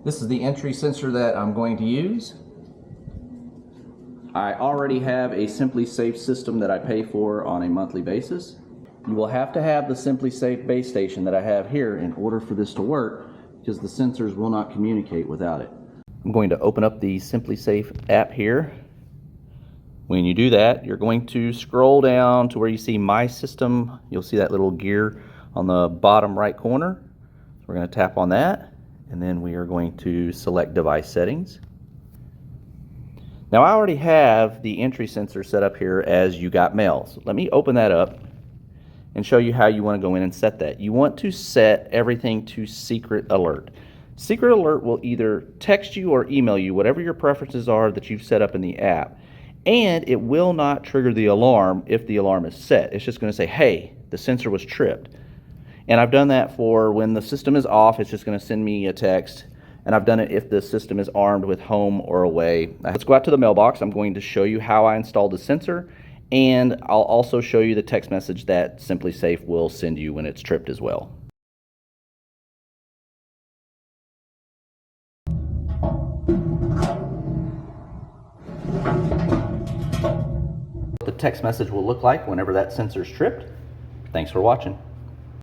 This is the entry sensor that I'm going to use. I already have a SimpliSafe system that I pay for on a monthly basis. You will have to have the SimpliSafe base station that I have here in order for this to work, because the sensors will not communicate without it. I'm going to open up the SimpliSafe app here. When you do that, you're going to scroll down to where you see My System. You'll see that little gear on the bottom right corner. So we're going to tap on that, and then we are going to select Device Settings. Now I already have the entry sensor set up here as You Got Mail. So let me open that up and show you how you want to go in and set that. You want to set everything to Secret Alert. Secret Alert will either text you or email you, whatever your preferences are that you've set up in the app. And it will not trigger the alarm if the alarm is set. It's just going to say, hey, the sensor was tripped. And I've done that for when the system is off, it's just going to send me a text. And I've done it if the system is armed with home or away. Let's go out to the mailbox. I'm going to show you how I installed the sensor, and I'll also show you the text message that SimpliSafe will send you when it's tripped as well. The text message will look like whenever that sensor is tripped. Thanks for watching.